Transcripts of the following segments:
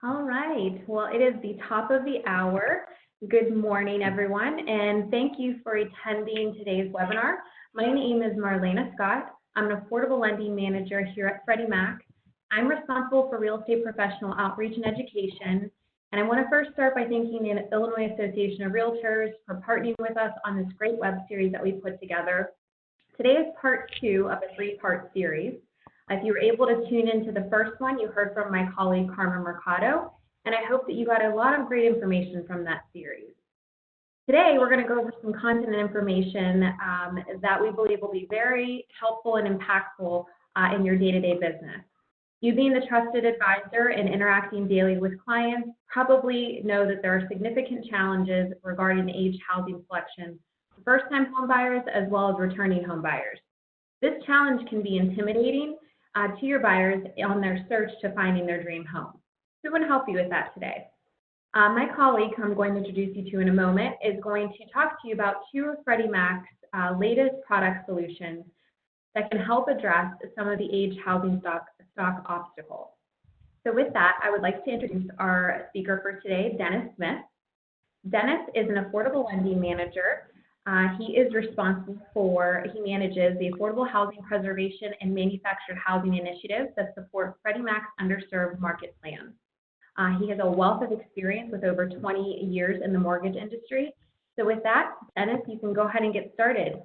All right. Well, it is the top of the hour. Good morning, everyone, and thank you for attending today's webinar. My name is Marlena Scott. I'm an affordable lending manager here at Freddie Mac. I'm responsible for real estate professional outreach and education, and I want to first start by thanking the Illinois Association of Realtors for partnering with us on this great web series that we put together. Today is part 2 of a 3-part series. If you were able to tune into the first one, you heard from my colleague Carmen Mercado, and I hope that you got a lot of great information from that series. Today, we're going to go over some content and information that we believe will be very helpful and impactful in your day-to-day business. You being the trusted advisor and interacting daily with clients probably know that there are significant challenges regarding the age housing selection for first-time home buyers as well as returning home buyers. This challenge can be intimidating to your buyers on their search to finding their dream home. So we're going to help you with that today. My colleague, who I'm going to introduce you to in a moment, is going to talk to you about 2 of Freddie Mac's latest product solutions that can help address some of the age housing stock obstacles. So with that, I would like to introduce our speaker for today, Dennis Smith. Dennis is an affordable lending manager. He manages the affordable housing preservation and manufactured housing initiatives that support Freddie Mac's underserved market plans. He has a wealth of experience with over 20 years in the mortgage industry. So with that, Dennis, you can go ahead and get started.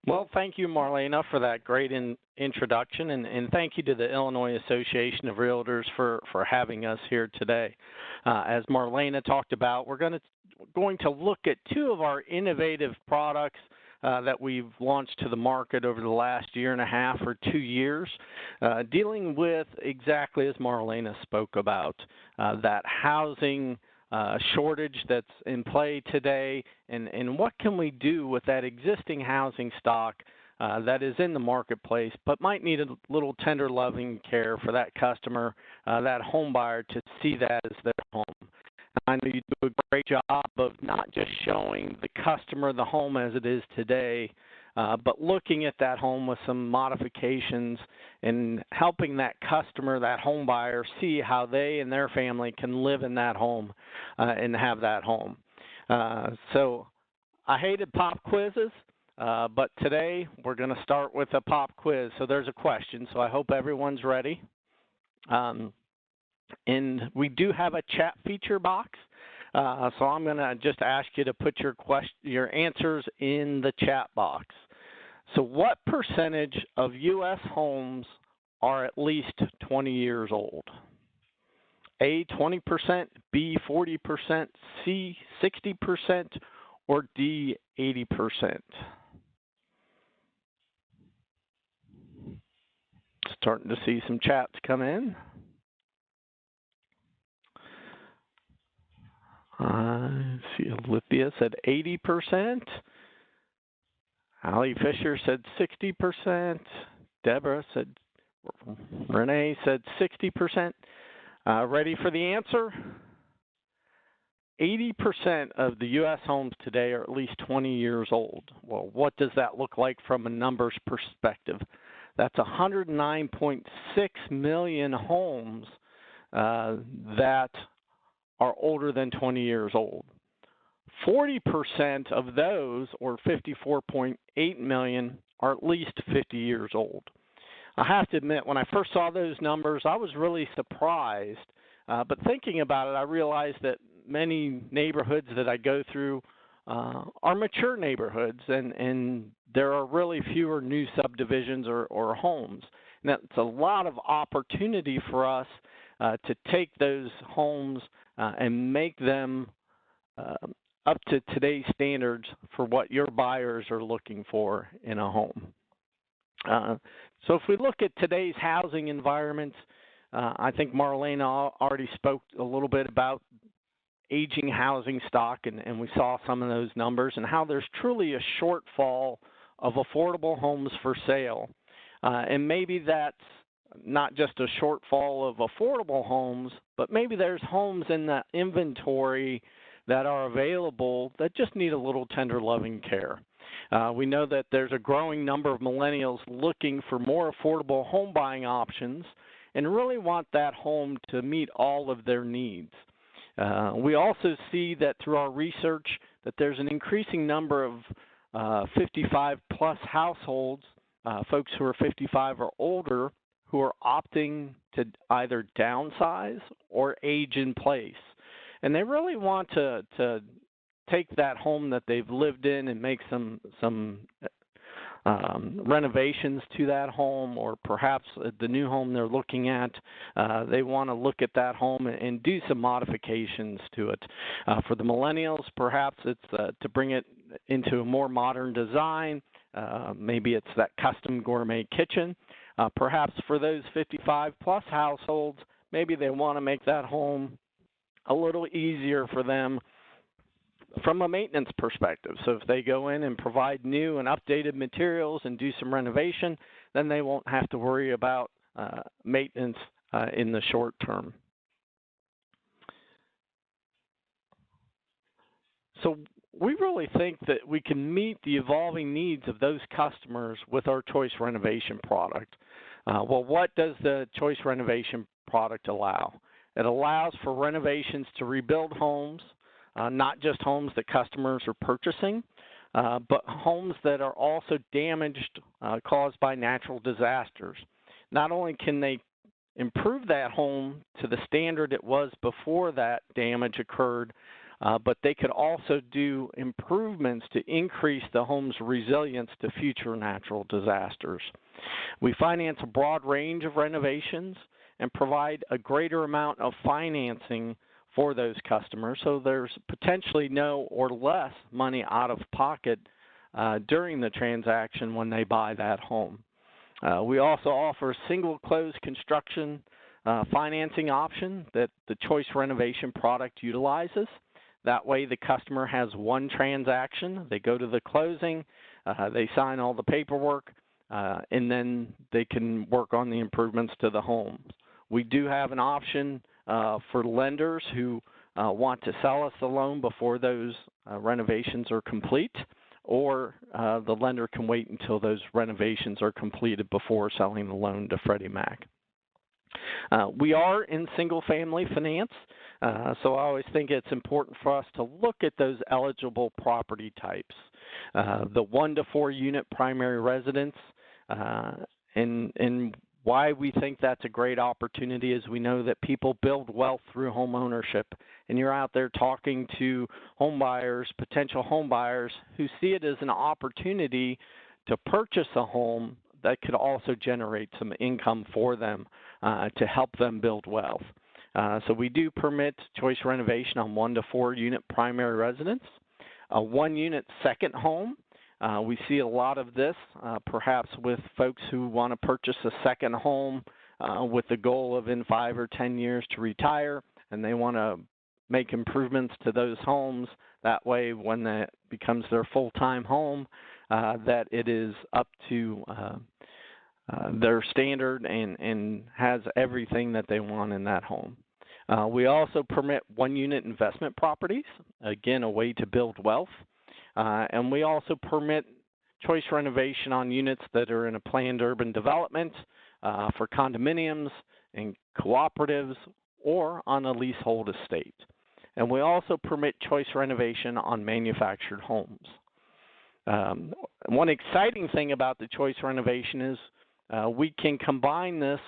Well, thank you, Marlena, for that great introduction, and thank you to the Illinois Association of Realtors for having us here today. As Marlena talked about, we're going to look at 2 of our innovative products that we've launched to the market over the last 1.5 or 2 years, dealing with exactly as Marlena spoke about, that housing shortage that's in play today, and what can we do with that existing housing stock that is in the marketplace but might need a little tender loving care for that customer, that home buyer, to see that as their home. I know you do a great job of not just showing the customer the home as it is today, but looking at that home with some modifications and helping that customer, that home buyer, see how they and their family can live in that home and have that home. So I hated pop quizzes, but today we're going to start with a pop quiz. So there's a question, so I hope everyone's ready. And we do have a chat feature box, so I'm going to just ask you to put your answers in the chat box. So what percentage of U.S. homes are at least 20 years old? A, 20%, B, 40%, C, 60%, or D, 80%? Starting to see some chats come in. See, Olivia said 80%. Allie Fisher said 60%. Renee said 60%. Ready for the answer? 80% of the U.S. homes today are at least 20 years old. Well, what does that look like from a numbers perspective? That's 109.6 million homes that are older than 20 years old. 40% of those, or 54.8 million, are at least 50 years old. I have to admit, when I first saw those numbers, I was really surprised. But thinking about it, I realized that many neighborhoods that I go through are mature neighborhoods, and there are really fewer new subdivisions or homes. And that's a lot of opportunity for us to take those homes and make them up to today's standards for what your buyers are looking for in a home. So if we look at today's housing environments, I think Marlena already spoke a little bit about aging housing stock, and we saw some of those numbers and how there's truly a shortfall of affordable homes for sale. And maybe that's not just a shortfall of affordable homes, but maybe there's homes in the inventory that are available that just need a little tender loving care. We know that there's a growing number of millennials looking for more affordable home buying options, and really want that home to meet all of their needs. We also see that through our research that there's an increasing number of 55-plus households, folks who are 55 or older, who are opting to either downsize or age in place. And they really want to take that home that they've lived in and make some renovations to that home, or perhaps the new home they're looking at, they want to look at that home and do some modifications to it. For the millennials, perhaps it's to bring it into a more modern design. Maybe it's that custom gourmet kitchen. Perhaps for those 55-plus households, maybe they want to make that home a little easier for them from a maintenance perspective. So if they go in and provide new and updated materials and do some renovation, then they won't have to worry about maintenance in the short term. So we really think that we can meet the evolving needs of those customers with our Choice Renovation product. Well, what does the Choice Renovation product allow? It allows for renovations to rebuild homes, not just homes that customers are purchasing, but homes that are also damaged, caused by natural disasters. Not only can they improve that home to the standard it was before that damage occurred, but they could also do improvements to increase the home's resilience to future natural disasters. We finance a broad range of renovations and provide a greater amount of financing for those customers, so there's potentially no or less money out of pocket during the transaction when they buy that home. We also offer a single close construction financing option that the Choice Renovation product utilizes. That way the customer has one transaction, they go to the closing, they sign all the paperwork, and then they can work on the improvements to the home. We do have an option for lenders who want to sell us the loan before those renovations are complete, or the lender can wait until those renovations are completed before selling the loan to Freddie Mac. We are in single-family finance, so I always think it's important for us to look at those eligible property types. The 1 to 4 unit primary residence, and why we think that's a great opportunity is we know that people build wealth through home ownership, and you're out there talking to home buyers, potential home buyers, who see it as an opportunity to purchase a home that could also generate some income for them to help them build wealth. So we do permit Choice Renovation on 1 to 4 unit primary residence. A 1 unit second home, we see a lot of this, perhaps with folks who want to purchase a second home with the goal of in 5 or 10 years to retire, and they want to make improvements to those homes. That way, when that becomes their full-time home, that it is up to their standard and has everything that they want in that home. We also permit 1 unit investment properties, again, a way to build wealth. And we also permit Choice Renovation on units that are in a planned urban development for condominiums and cooperatives or on a leasehold estate. And we also permit Choice Renovation on manufactured homes. One exciting thing about the Choice Renovation is we can combine this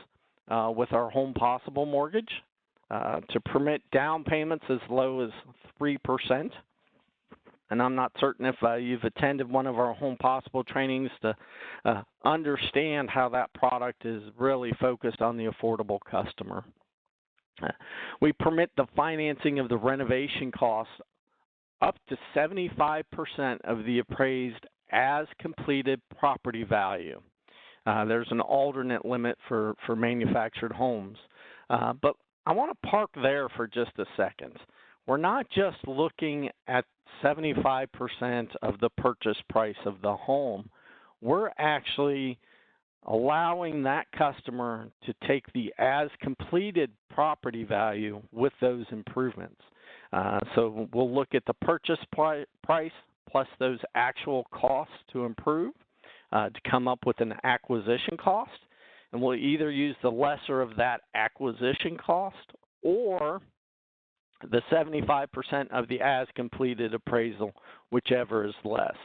with our Home Possible mortgage to permit down payments as low as 3%. And I'm not certain if you've attended one of our Home Possible trainings to understand how that product is really focused on the affordable customer. We permit the financing of the renovation costs up to 75% of the appraised as completed property value. There's an alternate limit for manufactured homes. But I want to park there for just a second. We're not just looking at 75% of the purchase price of the home. We're actually allowing that customer to take the as completed property value with those improvements. So we'll look at the purchase price plus those actual costs to improve to come up with an acquisition cost. and we'll either use the lesser of that acquisition cost or the 75% of the as-completed appraisal, whichever is less.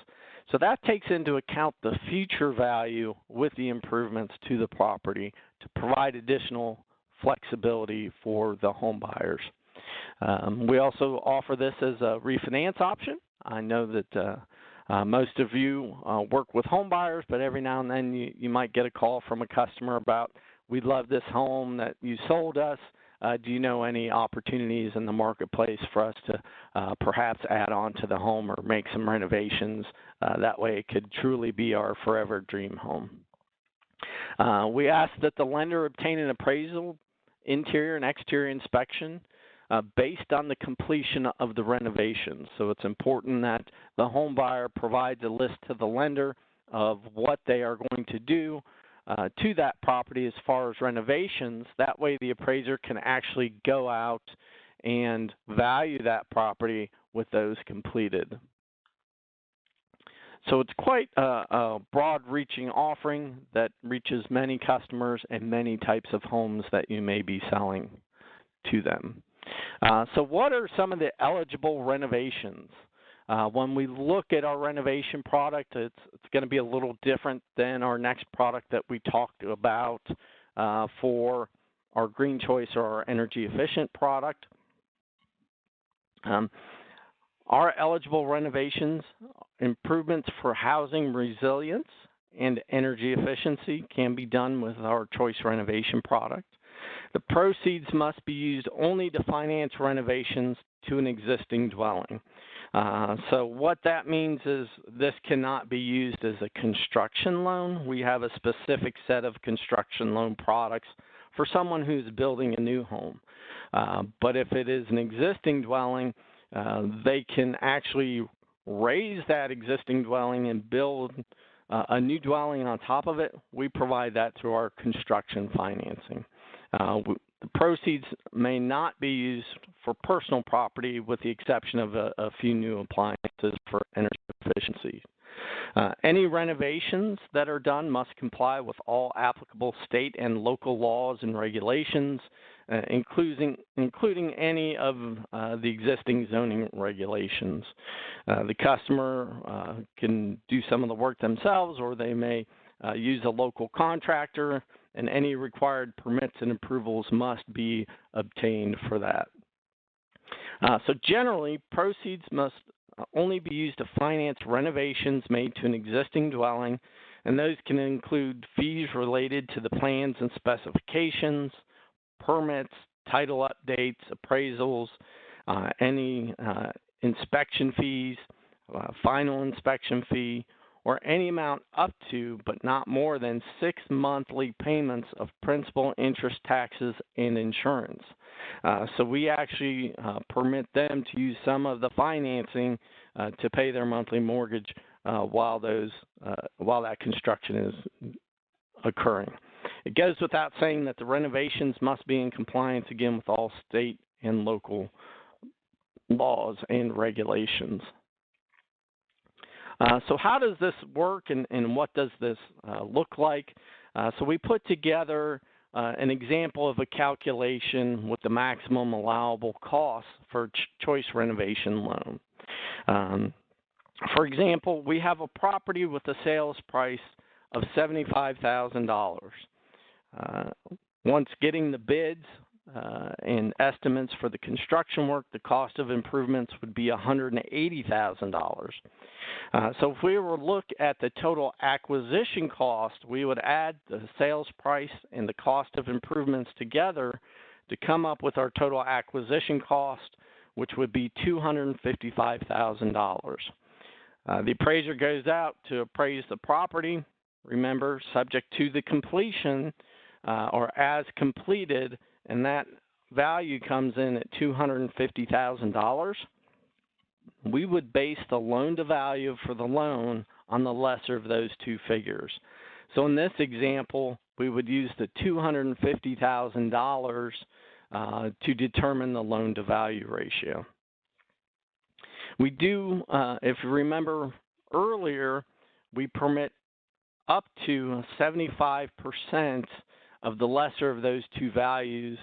So that takes into account the future value with the improvements to the property to provide additional flexibility for the home buyers. We also offer this as a refinance option. I know that most of you work with home buyers, but every now and then you might get a call from a customer about, we love this home that you sold us. Do you know any opportunities in the marketplace for us to perhaps add on to the home or make some renovations? That way it could truly be our forever dream home. We ask that the lender obtain an appraisal, interior and exterior inspection based on the completion of the renovation. So it's important that the home buyer provides a list to the lender of what they are going to do to that property as far as renovations. That way the appraiser can actually go out and value that property with those completed. So it's quite a broad-reaching offering that reaches many customers and many types of homes that you may be selling to them. So what are some of the eligible renovations? When we look at our renovation product, it's going to be a little different than our next product that we talked about for our GreenCHOICE or our energy efficient product. Our eligible renovations, improvements for housing resilience and energy efficiency can be done with our Choice Renovation product. The proceeds must be used only to finance renovations to an existing dwelling. So what that means is this cannot be used as a construction loan. We have a specific set of construction loan products for someone who's building a new home. But if it is an existing dwelling, they can actually raise that existing dwelling and build a new dwelling on top of it. We provide that through our construction financing. The proceeds may not be used for personal property with the exception of a few new appliances for energy efficiency. Any renovations that are done must comply with all applicable state and local laws and regulations, including any of the existing zoning regulations. The customer can do some of the work themselves, or they may use a local contractor, and any required permits and approvals must be obtained for that. So generally, proceeds must only be used to finance renovations made to an existing dwelling, and those can include fees related to the plans and specifications, permits, title updates, appraisals, any inspection fees, final inspection fee, or any amount up to but not more than 6 monthly payments of principal, interest, taxes, and insurance. So we actually permit them to use some of the financing to pay their monthly mortgage while that construction is occurring. It goes without saying that the renovations must be in compliance, again, with all state and local laws and regulations. So how does this work, and what does this look like? So we put together an example of a calculation with the maximum allowable cost for Choice Renovation loan. For example, we have a property with a sales price of $75,000. Once getting the bids and estimates for the construction work, the cost of improvements would be $180,000. So if we were to look at the total acquisition cost, we would add the sales price and the cost of improvements together to come up with our total acquisition cost, which would be $255,000. The appraiser goes out to appraise the property, remember, subject to the completion or as completed, and that value comes in at $250,000. We would base the loan to value for the loan on the lesser of those two figures. So in this example, we would use the $250,000 to determine the loan to value ratio. We do, if you remember earlier, we permit up to 75% of the lesser of those two values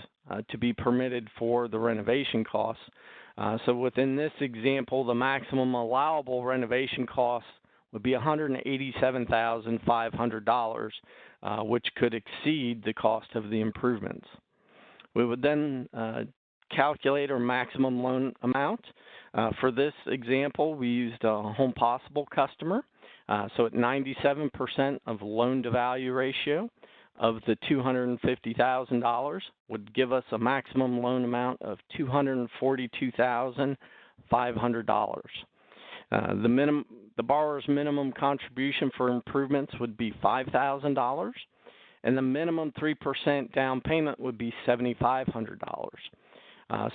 to be permitted for the renovation costs. So within this example, the maximum allowable renovation costs would be $187,500, which could exceed the cost of the improvements. We would then calculate our maximum loan amount. For this example, we used a Home Possible customer. So at 97% of loan-to-value ratio of the $250,000 would give us a maximum loan amount of $242,500. The borrower's minimum contribution for improvements would be $5,000, and the minimum 3% down payment would be $7,500.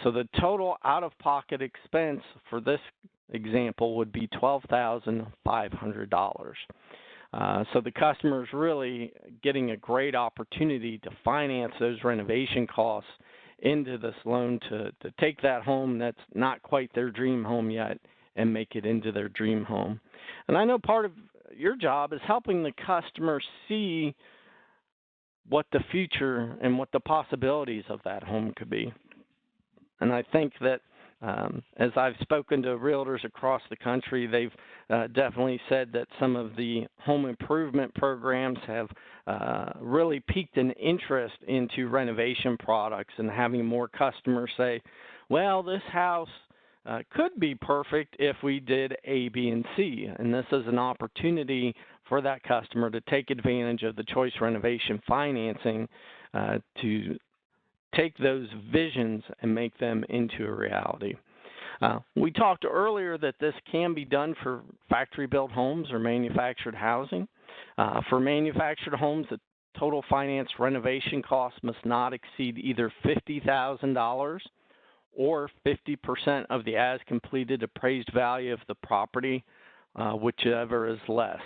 So the total out-of-pocket expense for this example would be $12,500. So the customer is really getting a great opportunity to finance those renovation costs into this loan to take that home that's not quite their dream home yet and make it into their dream home. And I know part of your job is helping the customer see what the future and what the possibilities of that home could be. And I think that as I've spoken to realtors across the country, they've definitely said that some of the home improvement programs have really piqued an interest into renovation products and having more customers say, well, this house could be perfect if we did A, B, and C. And this is an opportunity for that customer to take advantage of the Choice Renovation financing to take those visions and make them into a reality. We talked earlier that this can be done for factory-built homes or manufactured housing. For manufactured homes, the total finance renovation cost must not exceed either $50,000 or 50% of the as-completed appraised value of the property, whichever is less.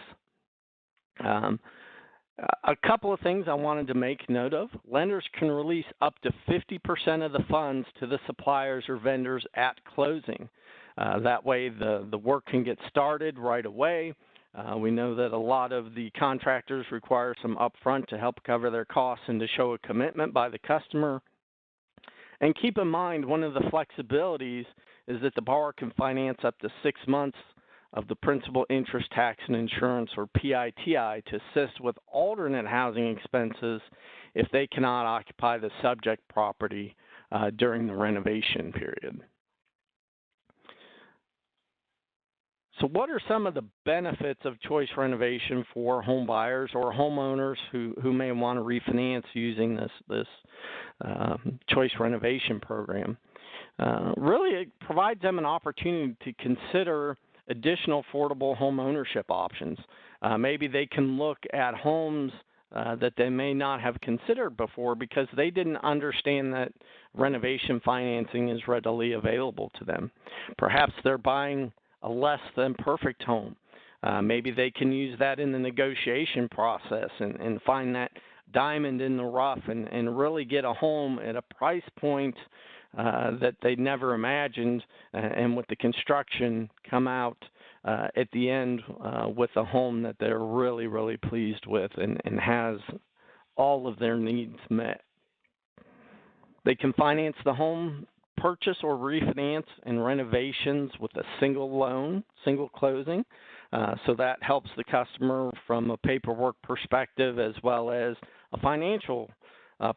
A couple of things I wanted to make note of. Lenders can release up to 50% of the funds to the suppliers or vendors at closing. That way the work can get started right away. We know that a lot of the contractors require some upfront to help cover their costs and to show a commitment by the customer. And keep in mind, one of the flexibilities is that the borrower can finance up to 6 months of the principal, interest, tax, and insurance, or PITI, to assist with alternate housing expenses if they cannot occupy the subject property during the renovation period. So what are some of the benefits of Choice Renovation for home buyers or homeowners who may want to refinance using this Choice Renovation program? Really, it provides them an opportunity to consider additional affordable home ownership options. Maybe they can look at homes that they may not have considered before because they didn't understand that renovation financing is readily available to them. Perhaps they're buying a less than perfect home. Maybe they can use that in the negotiation process and find that diamond in the rough and really get a home at a price point that they never imagined, and with the construction come out at the end with a home that they're really, really pleased with and has all of their needs met. They can finance the home purchase or refinance and renovations with a single loan, single closing. So that helps the customer from a paperwork perspective as well as a financial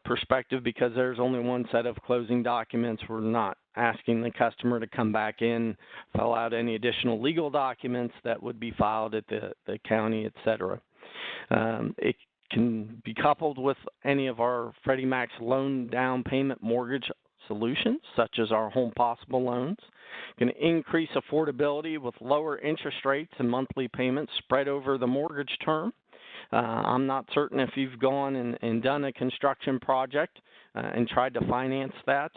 perspective, because there's only one set of closing documents. We're not asking the customer to come back in, fill out any additional legal documents that would be filed at the county, et cetera. It can be coupled with any of our Freddie Mac's loan down payment mortgage solutions, such as our Home Possible loans. Can increase affordability with lower interest rates and monthly payments spread over the mortgage term. I'm not certain if you've gone and done a construction project and tried to finance that,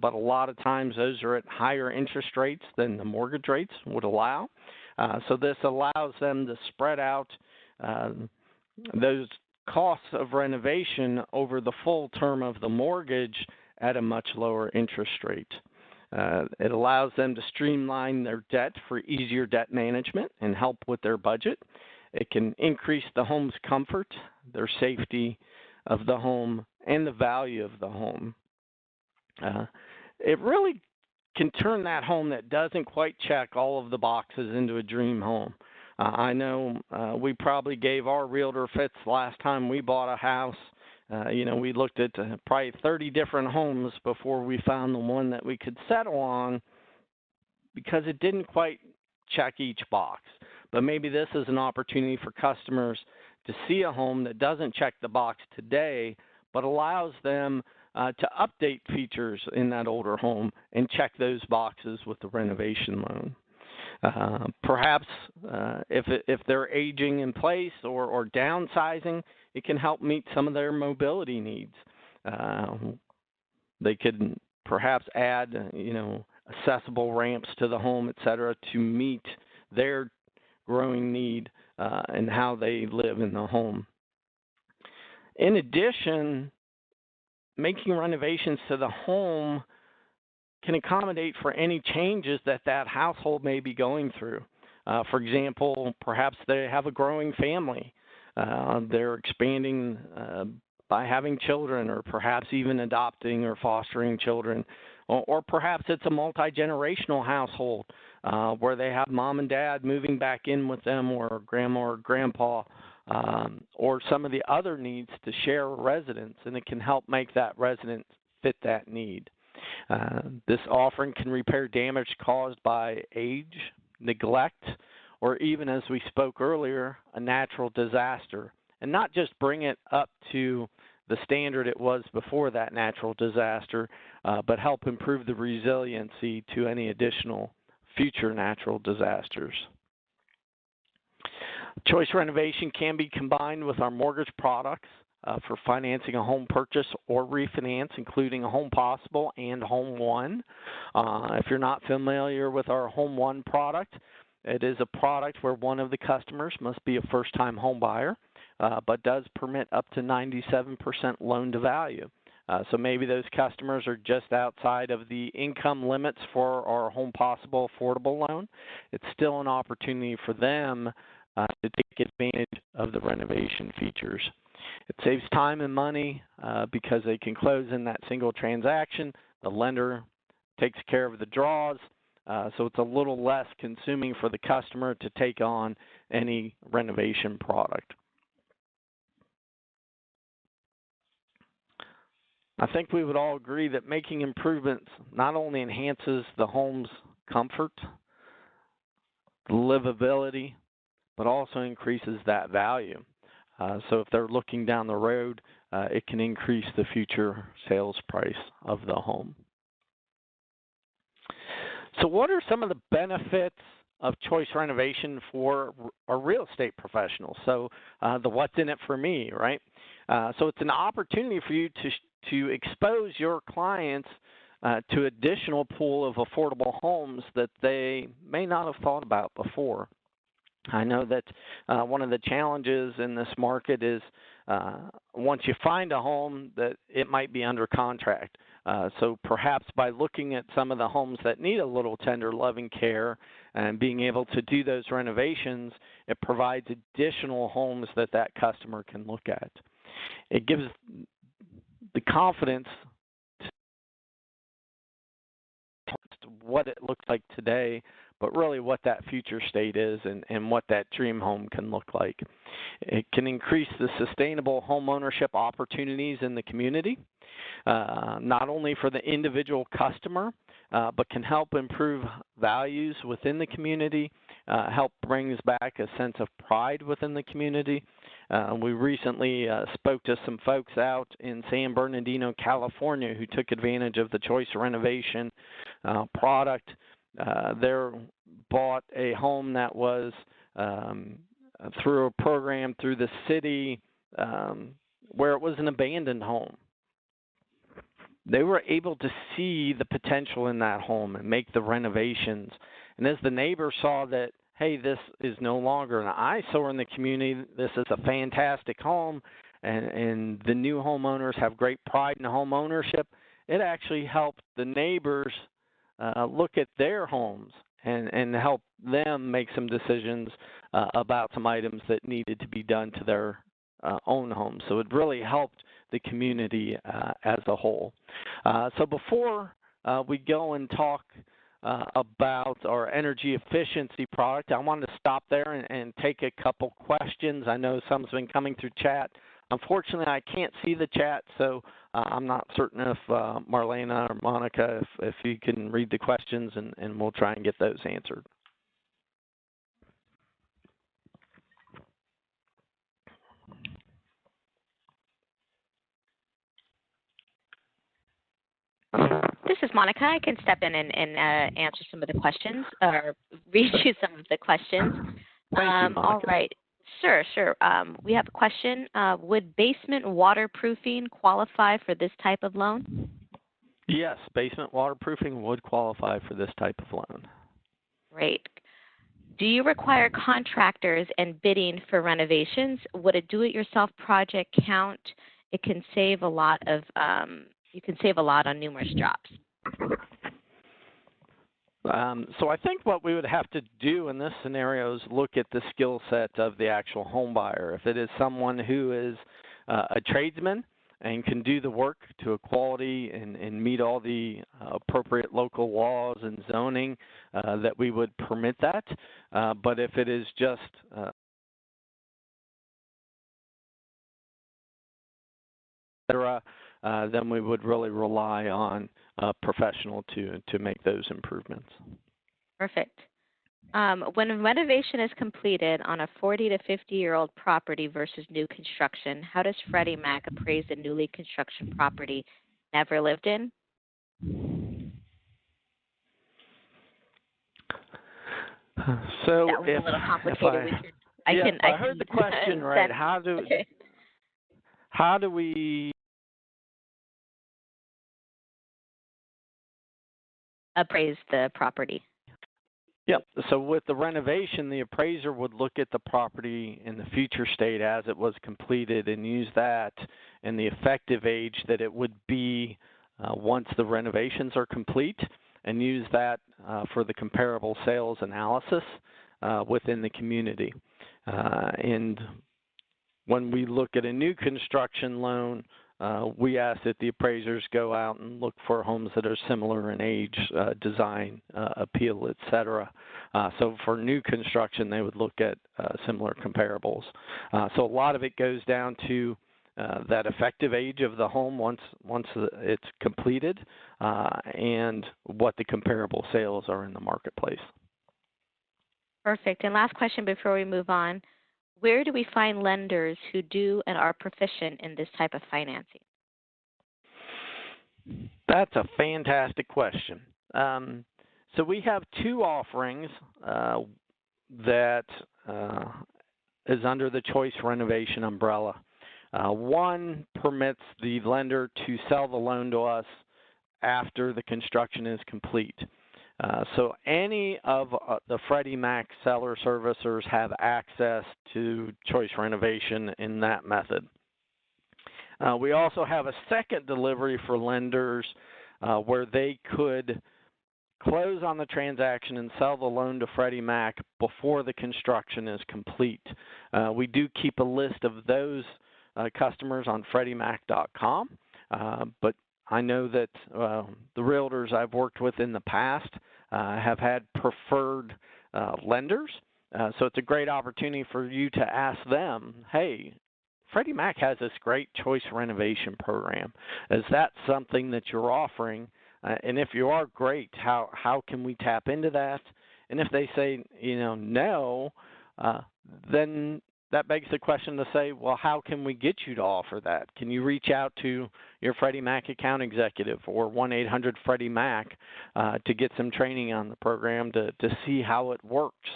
but a lot of times those are at higher interest rates than the mortgage rates would allow. So this allows them to spread out those costs of renovation over the full term of the mortgage at a much lower interest rate. It allows them to streamline their debt for easier debt management and help with their budget. It can increase the home's comfort, their safety, of the home and the value of the home. It really can turn that home that doesn't quite check all of the boxes into a dream home. I know we probably gave our realtor fits last time we bought a house. We looked at probably 30 different homes before we found the one that we could settle on because it didn't quite check each box. But maybe this is an opportunity for customers to see a home that doesn't check the box today, but allows them to update features in that older home and check those boxes with the renovation loan. Perhaps if they're aging in place or downsizing, it can help meet some of their mobility needs. They could perhaps add, accessible ramps to the home, et cetera, to meet their growing need and how they live in the home. In addition, making renovations to the home can accommodate for any changes that household may be going through. For example, perhaps they have a growing family. They're expanding by having children, or perhaps even adopting or fostering children. Or perhaps it's a multi-generational household where they have mom and dad moving back in with them, or grandma or grandpa, or some of the other needs to share a residence, and it can help make that residence fit that need. This offering can repair damage caused by age, neglect, or even, as we spoke earlier, a natural disaster, and not just bring it up to the standard it was before that natural disaster, but help improve the resiliency to any additional future natural disasters. Choice Renovation can be combined with our mortgage products for financing a home purchase or refinance, including Home Possible and Home One. If you're not familiar with our Home One product, it is a product where one of the customers must be a first-time home buyer, but does permit up to 97% loan to value. So maybe those customers are just outside of the income limits for our Home Possible affordable loan. It's still an opportunity for them to take advantage of the renovation features. It saves time and money because they can close in that single transaction. The lender takes care of the draws, so it's a little less consuming for the customer to take on any renovation product. I think we would all agree that making improvements not only enhances the home's comfort, livability, but also increases that value. So if they're looking down the road, it can increase the future sales price of the home. So what are some of the benefits of Choice Renovation for our real estate professionals? So the what's in it for me, right? So it's an opportunity for you to expose your clients to additional pool of affordable homes that they may not have thought about before. I know that one of the challenges in this market is once you find a home that it might be under contract. So perhaps by looking at some of the homes that need a little tender loving care and being able to do those renovations, it provides additional homes that customer can look at. It gives the confidence to what it looks like today, but really what that future state is and what that dream home can look like. It can increase the sustainable home ownership opportunities in the community, not only for the individual customer, but can help improve values within the community, help brings back a sense of pride within the community. We recently spoke to some folks out in San Bernardino, California, who took advantage of the Choice Renovation product. They bought a home that was through a program through the city where it was an abandoned home. They were able to see the potential in that home and make the renovations. And as the neighbors saw that, hey, this is no longer an eyesore in the community, this is a fantastic home, and the new homeowners have great pride in home ownership, it actually helped the neighbors look at their homes and help them make some decisions about some items that needed to be done to their own homes. So it really helped the community as a whole. So before we go and talk about our energy efficiency product, I wanted to stop there and take a couple questions. I know some's been coming through chat. Unfortunately, I can't see the chat, so I'm not certain if Marlena or Monica, if you can read the questions, and we'll try and get those answered. This is Monica. I can step in and answer some of the questions, or read you some of the questions. Thank you, Monica. All right. Sure. We have a question. Would basement waterproofing qualify for this type of loan? Yes, basement waterproofing would qualify for this type of loan. Great. Do you require contractors and bidding for renovations? Would a do-it-yourself project count? It can save a lot of you can save a lot on numerous jobs. So I think what we would have to do in this scenario is look at the skill set of the actual home buyer. If it is someone who is a tradesman and can do the work to a quality and meet all the appropriate local laws and zoning, that we would permit that. But if it is just then we would really rely on a professional to make those improvements. Perfect. When a renovation is completed on a 40 to 50-year-old property versus new construction, how does Freddie Mac appraise a newly construction property never lived in? So that was a little complicated. I heard the question right. How do we appraise the property? Yep. So with the renovation, the appraiser would look at the property in the future state as it was completed and use that and the effective age that it would be once the renovations are complete, and use that for the comparable sales analysis within the community. And when we look at a new construction loan, we ask that the appraisers go out and look for homes that are similar in age, design, appeal, et cetera. So for new construction, they would look at similar comparables. So a lot of it goes down to that effective age of the home once it's completed, and what the comparable sales are in the marketplace. Perfect. And last question before we move on. Where do we find lenders who do and are proficient in this type of financing? That's a fantastic question. So we have two offerings that is under the Choice Renovation umbrella. One permits the lender to sell the loan to us after the construction is complete. So any of the Freddie Mac seller servicers have access to Choice Renovation in that method. We also have a second delivery for lenders where they could close on the transaction and sell the loan to Freddie Mac before the construction is complete. We do keep a list of those customers on FreddieMac.com, but I know that the realtors I've worked with in the past have had preferred lenders, so it's a great opportunity for you to ask them, hey, Freddie Mac has this great Choice Renovation program. Is that something that you're offering? And if you are, great, how can we tap into that? And if they say, no, then that begs the question to say, well, how can we get you to offer that? Can you reach out to your Freddie Mac account executive or 1-800-FREDDIE-MAC to get some training on the program to see how it works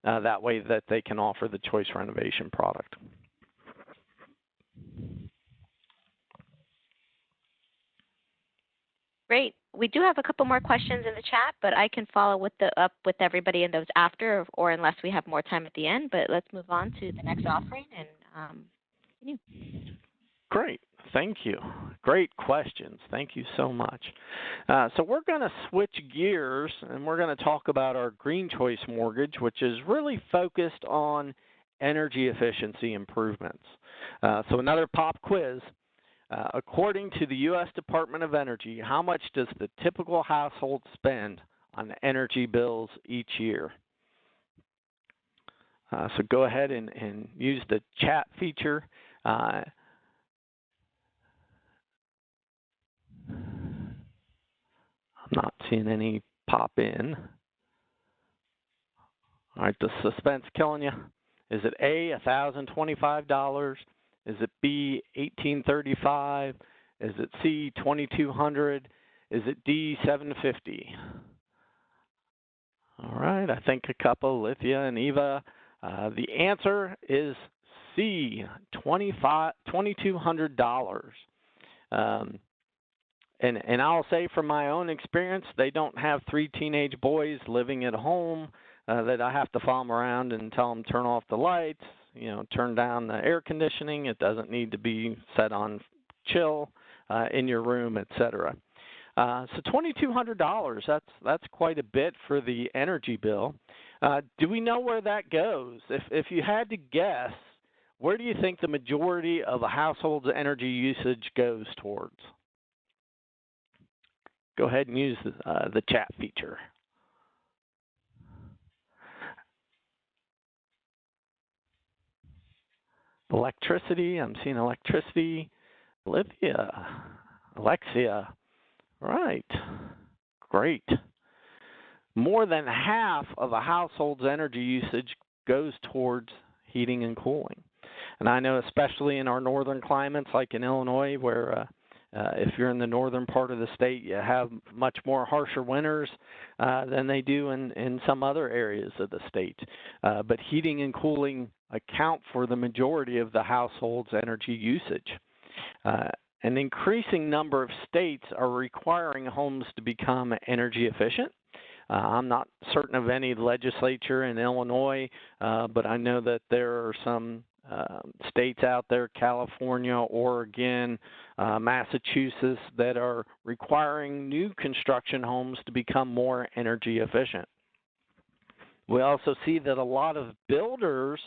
that way that they can offer the Choice Renovation product? Great. We do have a couple more questions in the chat, but I can follow up with everybody in those after, or unless we have more time at the end. But let's move on to the next offering and continue. Great. Thank you. Great questions. Thank you so much. So we're going to switch gears, and we're going to talk about our GreenCHOICE mortgage, which is really focused on energy efficiency improvements. So another pop quiz. According to the U.S. Department of Energy, how much does the typical household spend on energy bills each year? So go ahead and use the chat feature. I'm not seeing any pop in. All right, the suspense killing you. Is it A, $1,025? Is it B, $1,835? Is it C, $2,200? Is it D, $750? All right, I think a couple, Lithia and Eva. The answer is C, $2,200. And I'll say from my own experience, they don't have 3 teenage boys living at home that I have to follow them around and tell them turn off the lights, turn down the air conditioning. It doesn't need to be set on chill in your room, etc. So $2,200, that's quite a bit for the energy bill. Do we know where that goes? If you had to guess, where do you think the majority of a household's energy usage goes towards? Go ahead and use the chat feature. Electricity, I'm seeing electricity. Olivia, Alexia, right, great. More than half of a household's energy usage goes towards heating and cooling. And I know especially in our northern climates like in Illinois where if you're in the northern part of the state, you have much more harsher winters than they do in some other areas of the state. But heating and cooling account for the majority of the household's energy usage. An increasing number of states are requiring homes to become energy efficient. I'm not certain of any legislature in Illinois, but I know that there are some states out there, California, Oregon, Massachusetts, that are requiring new construction homes to become more energy efficient. We also see that a lot of builders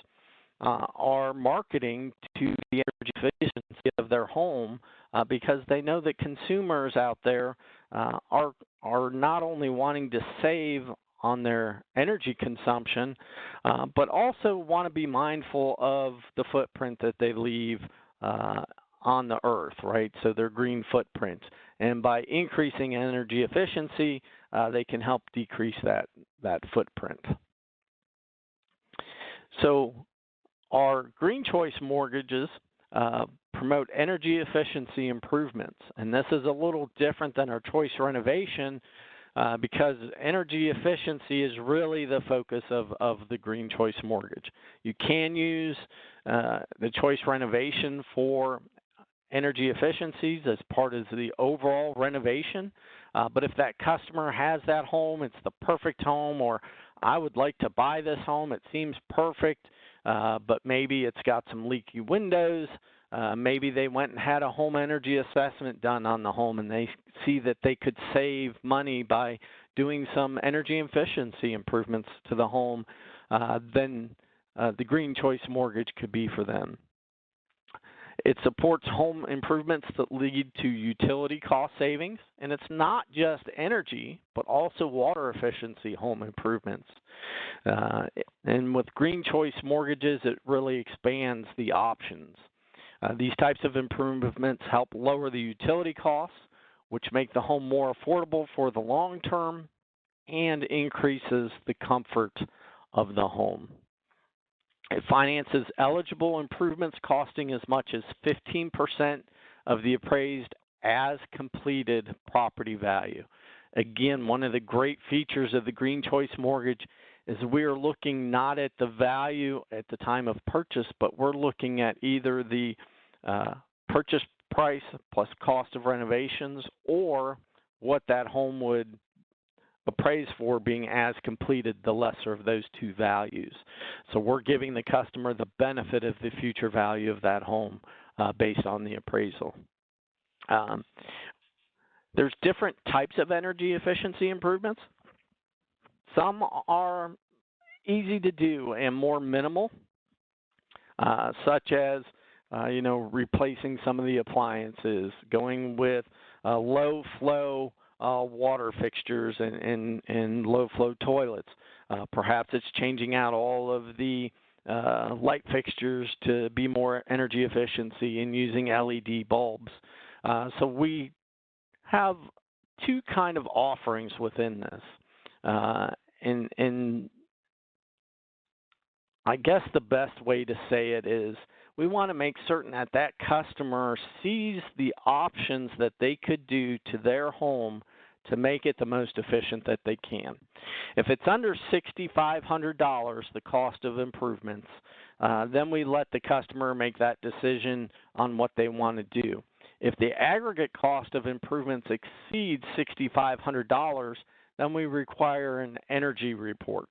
are marketing to the energy efficiency of their home because they know that consumers out there are not only wanting to save on their energy consumption, but also want to be mindful of the footprint that they leave on the earth, right? So their green footprint. And by increasing energy efficiency, they can help decrease that footprint. So our GreenCHOICE mortgages promote energy efficiency improvements. And this is a little different than our CHOICERenovation because energy efficiency is really the focus of the GreenCHOICE mortgage. You can use the CHOICERenovation for energy efficiencies as part of the overall renovation. But if that customer has that home, it's the perfect home, or I would like to buy this home, it seems perfect, but maybe it's got some leaky windows. Maybe they went and had a home energy assessment done on the home and they see that they could save money by doing some energy efficiency improvements to the home, then the GreenCHOICE mortgage could be for them. It supports home improvements that lead to utility cost savings, and it's not just energy, but also water efficiency home improvements. And with GreenCHOICE mortgages, it really expands the options. These types of improvements help lower the utility costs, which make the home more affordable for the long term and increases the comfort of the home. It finances eligible improvements costing as much as 15% of the appraised as completed property value. Again, one of the great features of the GreenCHOICE mortgage is we're looking not at the value at the time of purchase, but we're looking at either the purchase price plus cost of renovations or what that home would appraise for being as completed, the lesser of those two values. So we're giving the customer the benefit of the future value of that home based on the appraisal. There's different types of energy efficiency improvements. Some are easy to do and more minimal. such as replacing some of the appliances, going with low flow water fixtures and low flow toilets. Perhaps it's changing out all of the light fixtures to be more energy efficiency and using LED bulbs. So we have two kind of offerings within this. And I guess the best way to say it is we want to make certain that that customer sees the options that they could do to their home to make it the most efficient that they can. If it's under $6,500, the cost of improvements, then we let the customer make that decision on what they want to do. If the aggregate cost of improvements exceeds $6,500, then we require an energy report.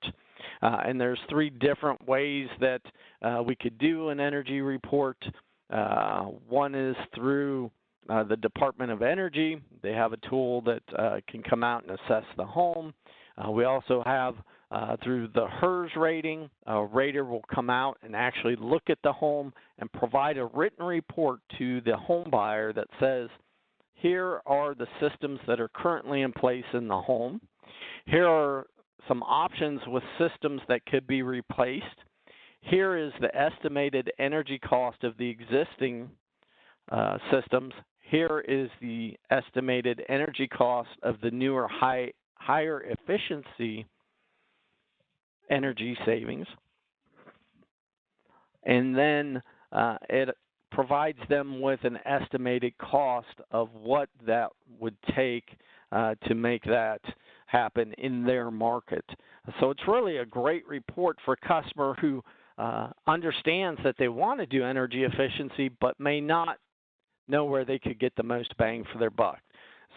And there's three different ways that we could do an energy report. One is through the Department of Energy. They have a tool that can come out and assess the home. We also have through the HERS rating, a rater will come out and actually look at the home and provide a written report to the home buyer that says, here are the systems that are currently in place in the home. Here are some options with systems that could be replaced. Here is the estimated energy cost of the existing systems. Here is the estimated energy cost of the newer higher efficiency energy savings. And then it provides them with an estimated cost of what that would take to make that happen in their market. So it's really a great report for a customer who understands that they want to do energy efficiency but may not know where they could get the most bang for their buck.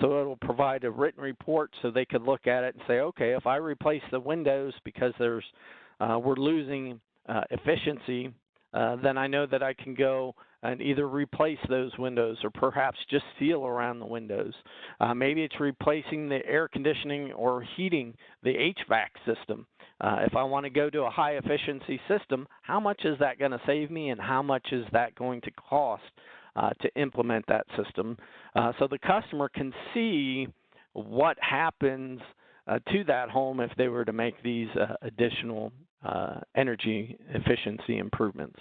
So it'll provide a written report so they could look at it and say, okay, if I replace the windows because we're losing efficiency, then I know that I can go and either replace those windows or perhaps just seal around the windows. Maybe it's replacing the air conditioning or heating, the HVAC system. If I want to go to a high efficiency system, how much is that going to save me and how much is that going to cost to implement that system? So the customer can see what happens to that home if they were to make these additional energy efficiency improvements.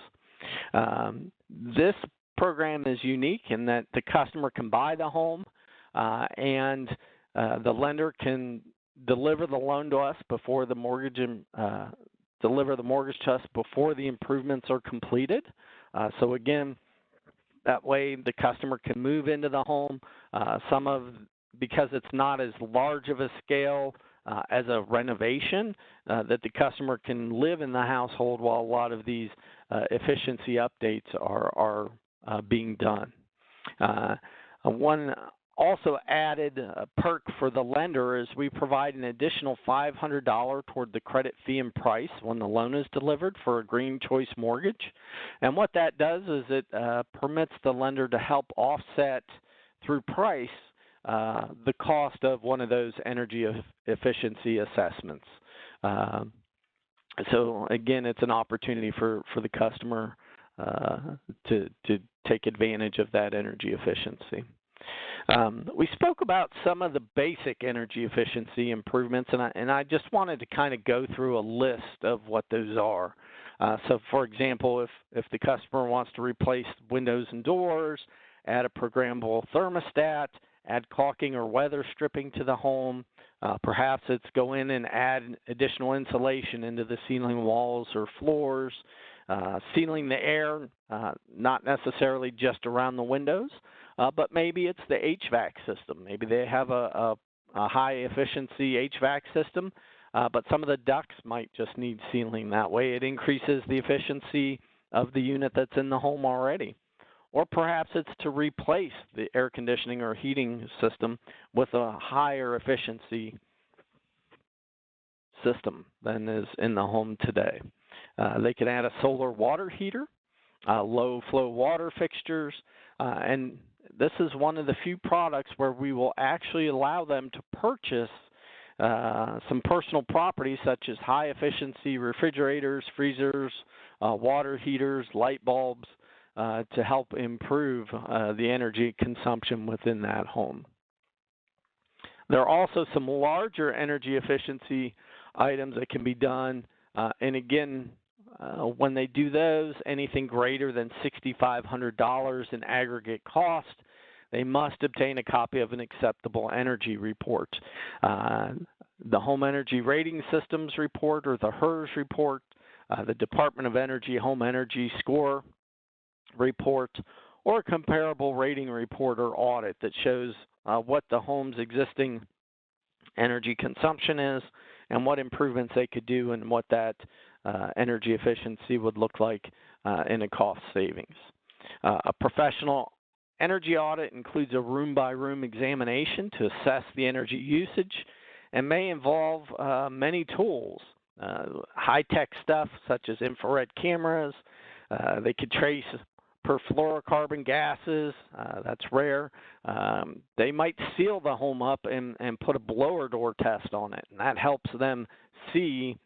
This program is unique in that the customer can buy the home and the lender can deliver the loan to us before the mortgage deliver the mortgage to us before the improvements are completed. So again, that way the customer can move into the home. Because it's not as large of a scale as a renovation, that the customer can live in the household while a lot of these efficiency updates are being done. One also added perk for the lender is we provide an additional $500 toward the credit fee and price when the loan is delivered for a GreenCHOICE mortgage. And what that does is it permits the lender to help offset through price the cost of one of those energy efficiency assessments. So again, it's an opportunity for the customer to take advantage of that energy efficiency. We spoke about some of the basic energy efficiency improvements, and I just wanted to kind of go through a list of what those are. So for example, if the customer wants to replace windows and doors, add a programmable thermostat, add caulking or weather stripping to the home, perhaps it's go in and add additional insulation into the ceiling walls or floors, sealing the air, not necessarily just around the windows, but maybe it's the HVAC system. Maybe they have a high efficiency HVAC system, but some of the ducts might just need sealing. That way it increases the efficiency of the unit that's in the home already. Or perhaps it's to replace the air conditioning or heating system with a higher efficiency system than is in the home today. They can add a solar water heater, low flow water fixtures, and this is one of the few products where we will actually allow them to purchase some personal property such as high efficiency refrigerators, freezers, water heaters, light bulbs to help improve the energy consumption within that home. There are also some larger energy efficiency items that can be done, and again, when they do those, anything greater than $6,500 in aggregate cost, they must obtain a copy of an acceptable energy report. The Home Energy Rating Systems Report, or the HERS report, the Department of Energy Home Energy Score report, or a comparable rating report or audit that shows what the home's existing energy consumption is and what improvements they could do and what that energy efficiency would look like in a cost savings. A professional energy audit includes a room-by-room examination to assess the energy usage and may involve many tools, high-tech stuff such as infrared cameras. They could trace perfluorocarbon gases, that's rare. They might seal the home up and put a blower door test on it, and that helps them see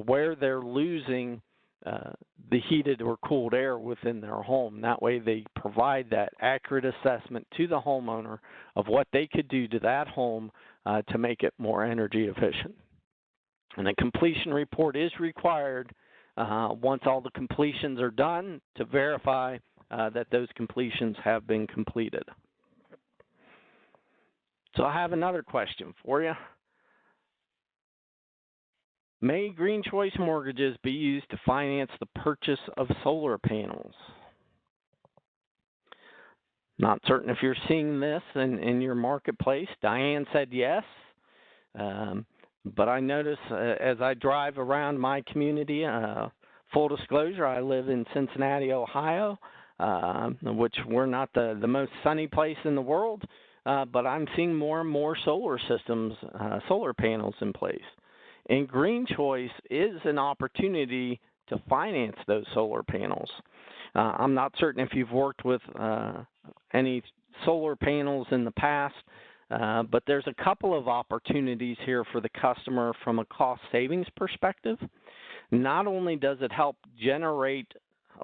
where they're losing the heated or cooled air within their home. That way they provide that accurate assessment to the homeowner of what they could do to that home to make it more energy efficient. And a completion report is required once all the completions are done to verify that those completions have been completed. So I have another question for you. May GreenCHOICE mortgages be used to finance the purchase of solar panels? Not certain if you're seeing this in your marketplace. Diane said yes, but I notice as I drive around my community, full disclosure, I live in Cincinnati, Ohio, which we're not the most sunny place in the world, but I'm seeing more and more solar systems, solar panels in place. And GreenCHOICE is an opportunity to finance those solar panels. I'm not certain if you've worked with any solar panels in the past, but there's a couple of opportunities here for the customer from a cost savings perspective. Not only does it help generate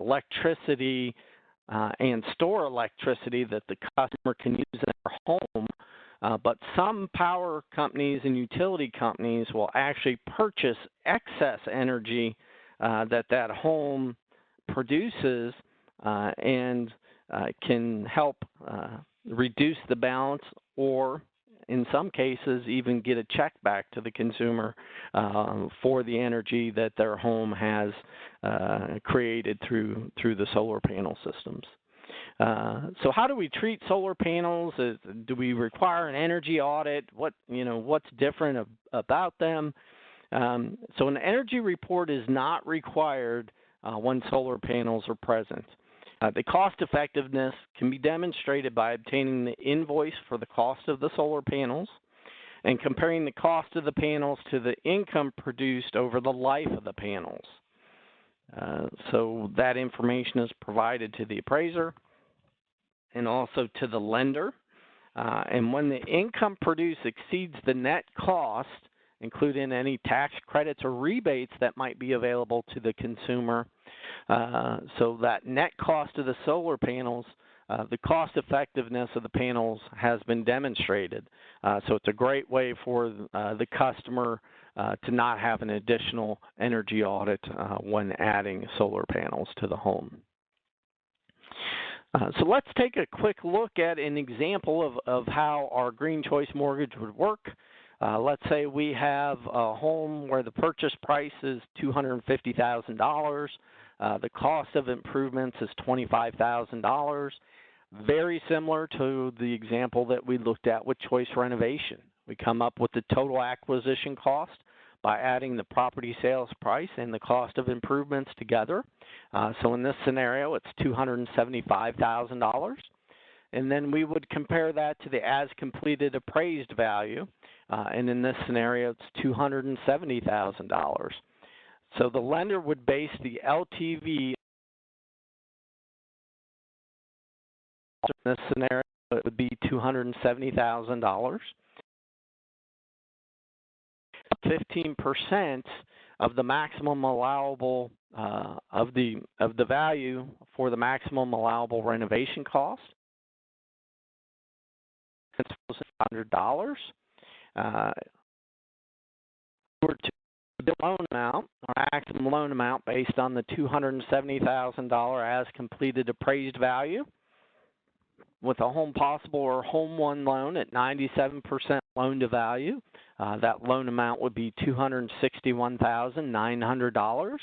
electricity and store electricity that the customer can use in their home, but some power companies and utility companies will actually purchase excess energy that home produces and can help reduce the balance, or in some cases even get a check back to the consumer for the energy that their home has created through the solar panel systems. So how do we treat solar panels? Do we require an energy audit? What's different about them? So an energy report is not required when solar panels are present. The cost effectiveness can be demonstrated by obtaining the invoice for the cost of the solar panels and comparing the cost of the panels to the income produced over the life of the panels. So that information is provided to the appraiser and also to the lender. And when the income produced exceeds the net cost, including any tax credits or rebates that might be available to the consumer, so that net cost of the solar panels, the cost effectiveness of the panels has been demonstrated. So it's a great way for the customer to not have an additional energy audit when adding solar panels to the home. So let's take a quick look at an example of how our GreenCHOICE mortgage would work. Let's say we have a home where the purchase price is $250,000. The cost of improvements is $25,000. Very similar to the example that we looked at with CHOICERenovation. We come up with the total acquisition cost by adding the property sales price and the cost of improvements together. So in this scenario, it's $275,000. And then we would compare that to the as-completed appraised value. And in this scenario, it's $270,000. So the lender would base the LTV. In this scenario, it would be $270,000. 15% of the maximum allowable of the value for the maximum allowable renovation cost. It's $100. We're to the loan amount, or maximum loan amount, based on the $270,000 as completed appraised value, with a Home Possible or Home One loan at 97% loan to value. That loan amount would be $261,900.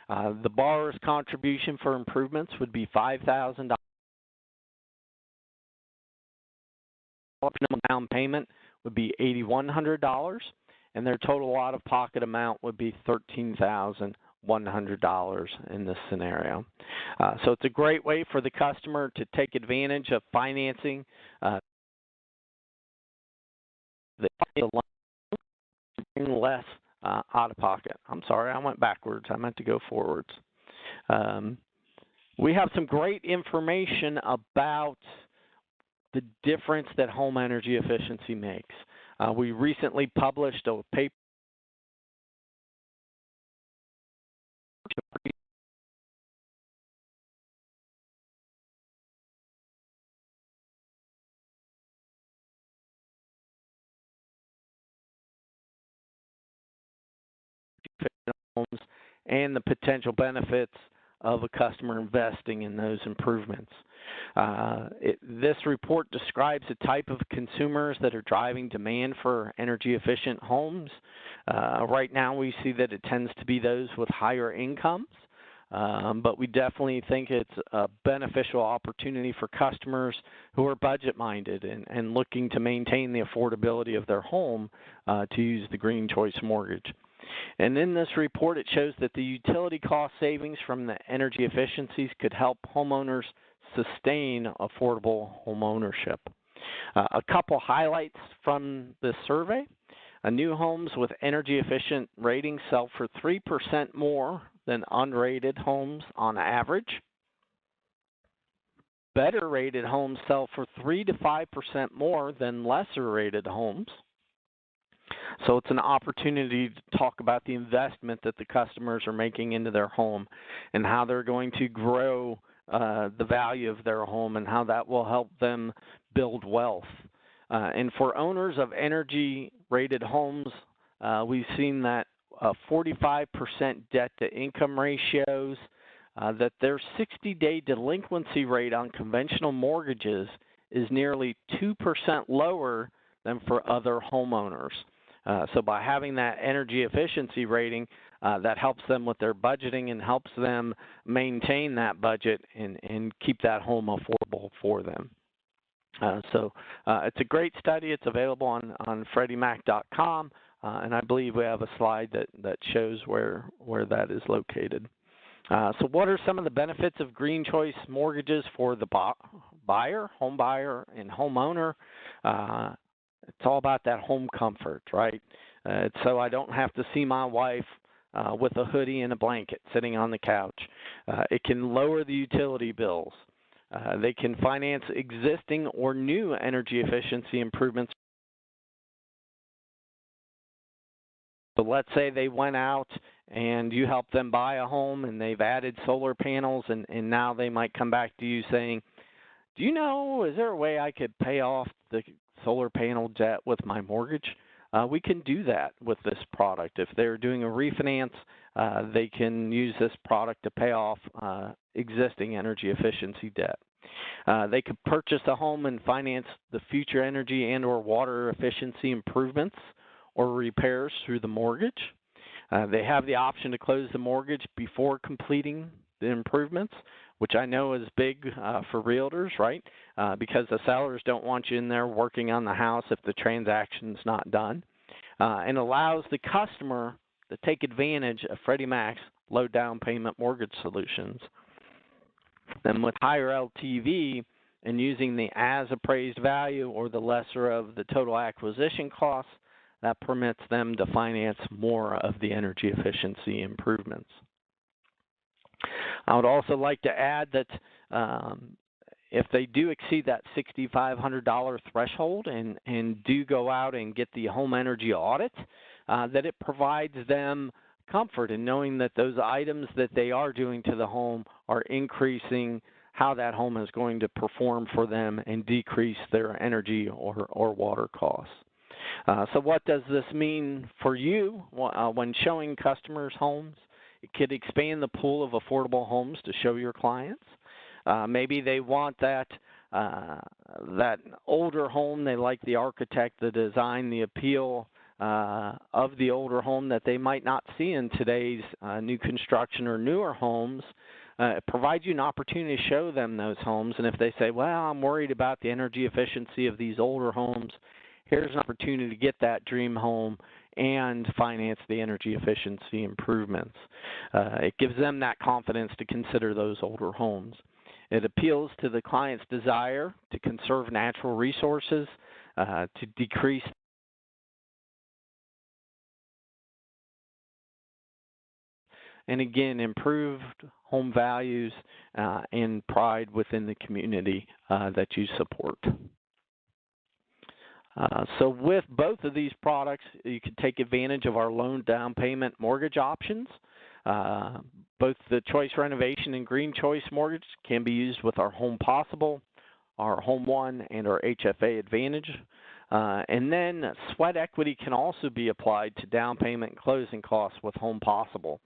The borrower's contribution for improvements would be $5,000. Minimum down payment would be $8,100, and their total out-of-pocket amount would be $13,100 in this scenario. So it's a great way for the customer to take advantage of financing the loan, bring less out of pocket. I'm sorry, I went backwards. I meant to go forwards. We have some great information about the difference that home energy efficiency makes. We recently published a paper homes and the potential benefits of a customer investing in those improvements. This report describes the type of consumers that are driving demand for energy efficient homes. Right now we see that it tends to be those with higher incomes, but we definitely think it's a beneficial opportunity for customers who are budget minded and looking to maintain the affordability of their home to use the GreenCHOICE mortgage. And in this report, it shows that the utility cost savings from the energy efficiencies could help homeowners sustain affordable home ownership. A couple highlights from this survey. New homes with energy efficient ratings sell for 3% more than unrated homes on average. Better rated homes sell for 3 to 5% more than lesser rated homes. So it's an opportunity to talk about the investment that the customers are making into their home and how they're going to grow the value of their home and how that will help them build wealth. And for owners of energy-rated homes, we've seen that 45% debt-to-income ratios, that their 60-day delinquency rate on conventional mortgages is nearly 2% lower than for other homeowners. So by having that energy efficiency rating, that helps them with their budgeting and helps them maintain that budget and keep that home affordable for them. So it's a great study. It's available on FreddieMac.com, and I believe we have a slide that shows where that is located. So what are some of the benefits of GreenCHOICE mortgages for the buyer, home buyer, and homeowner? It's all about that home comfort, right? So I don't have to see my wife with a hoodie and a blanket sitting on the couch. It can lower the utility bills. They can finance existing or new energy efficiency improvements. So let's say they went out and you helped them buy a home and they've added solar panels and now they might come back to you saying, do you know, is there a way I could pay off the solar panel debt with my mortgage? We can do that with this product. If they're doing a refinance, they can use this product to pay off existing energy efficiency debt. They could purchase a home and finance the future energy and or water efficiency improvements or repairs through the mortgage. They have the option to close the mortgage before completing the improvements, which I know is big for realtors, right? Because the sellers don't want you in there working on the house if the transaction's not done. And allows the customer to take advantage of Freddie Mac's low down payment mortgage solutions. And with higher LTV and using the as appraised value or the lesser of the total acquisition costs, that permits them to finance more of the energy efficiency improvements. I would also like to add that if they do exceed that $6,500 threshold and do go out and get the home energy audit, that it provides them comfort in knowing that those items that they are doing to the home are increasing how that home is going to perform for them and decrease their energy or water costs. So what does this mean for you when showing customers homes? It could expand the pool of affordable homes to show your clients. Maybe they want that older home. They like the architect, the design, the appeal of the older home that they might not see in today's new construction or newer homes. It provides you an opportunity to show them those homes. And if they say, well, I'm worried about the energy efficiency of these older homes, here's an opportunity to get that dream home and finance the energy efficiency improvements. It gives them that confidence to consider those older homes. It appeals to the client's desire to conserve natural resources, to decrease and again, improved home values and pride within the community that you support. So with both of these products, you can take advantage of our loan down payment mortgage options. Both the Choice Renovation and GreenCHOICE mortgage can be used with our Home Possible, our Home One, and our HFA Advantage. And then sweat equity can also be applied to down payment and closing costs with Home Possible.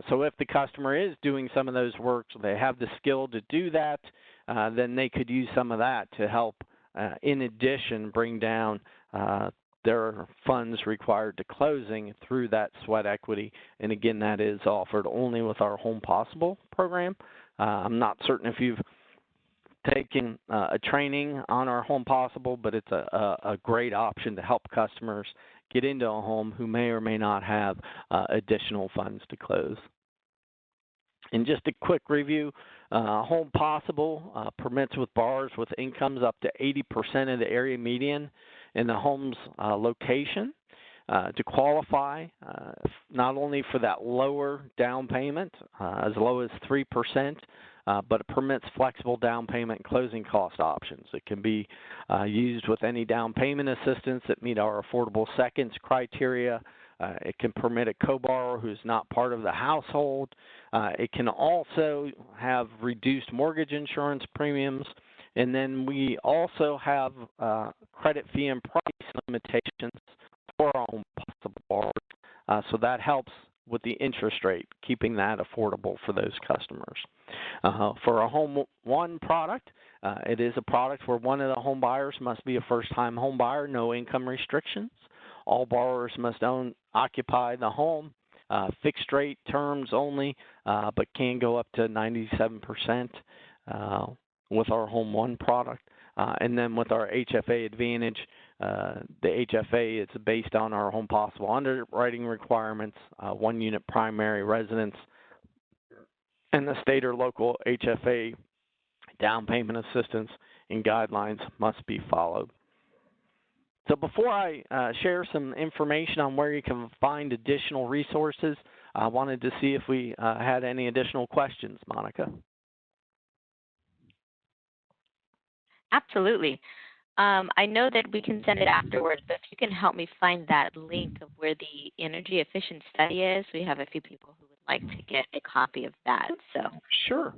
So if the customer is doing some of those works, they have the skill to do that, then they could use some of that to help, in addition, bring down their funds required to closing through that sweat equity. And again, that is offered only with our Home Possible program. I'm not certain if you've taken a training on our Home Possible, but it's a great option to help customers get into a home who may or may not have additional funds to close. And just a quick review, Home Possible permits with borrowers with incomes up to 80% of the area median in the home's location to qualify not only for that lower down payment, as low as 3%, but it permits flexible down payment and closing cost options. It can be used with any down payment assistance that meet our affordable seconds criteria. It can permit a co-borrower who's not part of the household. It can also have reduced mortgage insurance premiums. And then we also have credit fee and price limitations for our Home Possible borrowers. So that helps with the interest rate, keeping that affordable for those customers. For a Home One product, it is a product where one of the home buyers must be a first-time home buyer, no income restrictions. All borrowers must occupy the home, fixed rate terms only, but can go up to 97% with our Home One product. And then with our HFA Advantage, the HFA is based on our Home Possible underwriting requirements, one unit primary residence, and the state or local HFA down payment assistance and guidelines must be followed. So before I share some information on where you can find additional resources, I wanted to see if we had any additional questions, Monica. Absolutely. I know that we can send it afterwards, but if you can help me find that link of where the energy efficient study is, we have a few people who would like to get a copy of that. So sure.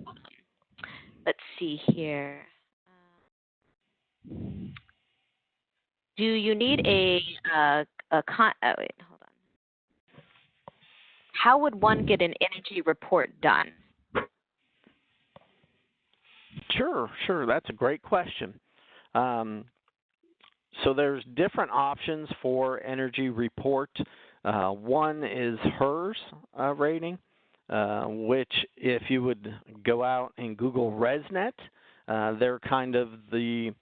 Let's see here. Do you need wait, hold on. How would one get an energy report done? Sure. That's a great question. So there's different options for energy report. One is HERS rating, which if you would go out and Google ResNet, they're kind of the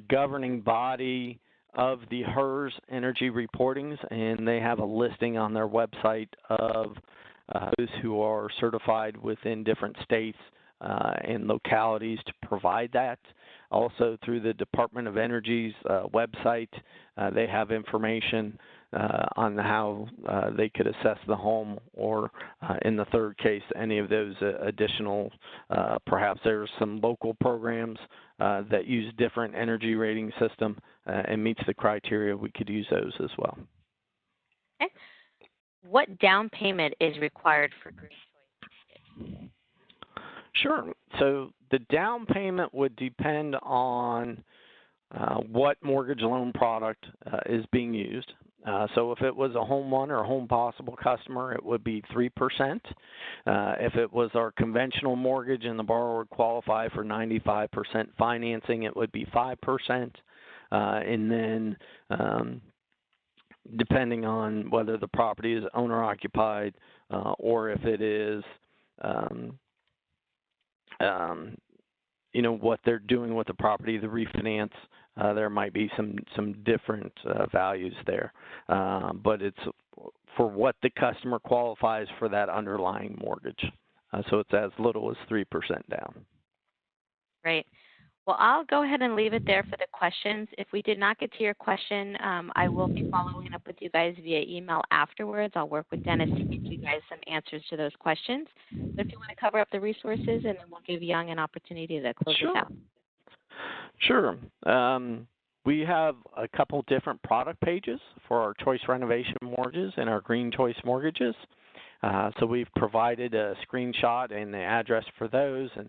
governing body of the HERS energy reportings, and they have a listing on their website of those who are certified within different states and localities to provide that. Also through the Department of Energy's website, they have information on how they could assess the home, or in the third case, any of those additional, perhaps there's some local programs that use different energy rating system and meets the criteria. We could use those as well. Okay. What down payment is required for GreenCHOICE? Sure. So the down payment would depend on what mortgage loan product is being used. So if it was a Home One or Home Possible customer, it would be 3%. If it was our conventional mortgage and the borrower would qualify for 95% financing, it would be 5%. And then depending on whether the property is owner-occupied or if it is what they're doing with the property, the refinance, there might be some different values there. But it's for what the customer qualifies for that underlying mortgage. So it's as little as 3% down. Great. Well, I'll go ahead and leave it there for the questions. If we did not get to your question, I will be following up with you guys via email afterwards. I'll work with Dennis to get you guys some answers to those questions. But if you want to cover up the resources, and then we'll give Young an opportunity to close this out. Sure. We have a couple different product pages for our Choice Renovation mortgages and our GreenCHOICE mortgages. So we've provided a screenshot and the address for those. And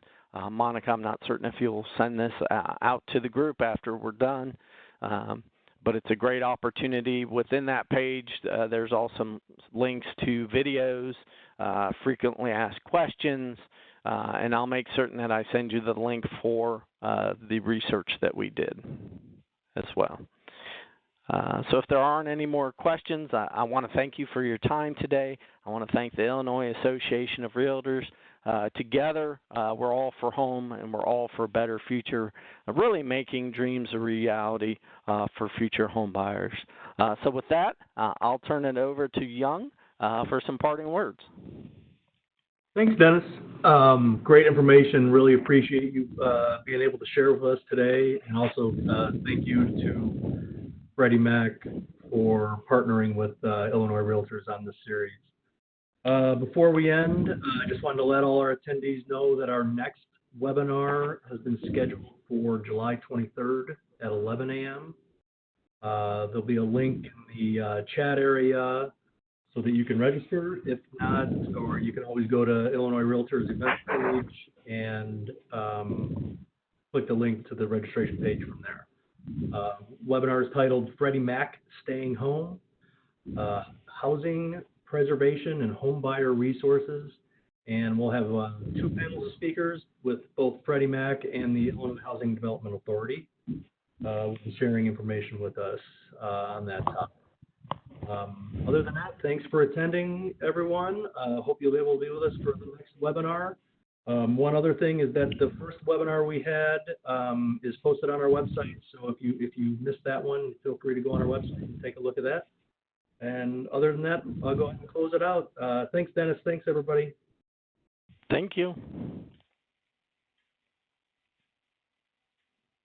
Monica, I'm not certain if you'll send this out to the group after we're done, but it's a great opportunity. Within that page, there's also links to videos, frequently asked questions, and I'll make certain that I send you the link for the research that we did as well. So if there aren't any more questions, I want to thank you for your time today. I want to thank the Illinois Association of Realtors. Together, we're all for home, and we're all for a better future, really making dreams a reality for future home buyers. So with that, I'll turn it over to Young for some parting words. Thanks, Dennis. Great information. Really appreciate you being able to share with us today. And also thank you to Freddie Mac for partnering with Illinois Realtors on this series. Before we end, I just wanted to let all our attendees know that our next webinar has been scheduled for July 23rd at 11 a.m. There'll be a link in the chat area so that you can register. If not, or you can always go to Illinois Realtors event page and click the link to the registration page from there. Webinar is titled Freddie Mac Staying Home, Housing Preservation and Home Buyer Resources, and we'll have 2 panels of speakers with both Freddie Mac and the Illinois Housing Development Authority. Will be sharing information with us on that topic. Other than that, thanks for attending, everyone. Hope you'll be able to be with us for the next webinar. One other thing is that the first webinar we had is posted on our website, so if you missed that one, feel free to go on our website and take a look at that. And other than that, I'll go ahead and close it out. Thanks, Dennis. Thanks, everybody. Thank you.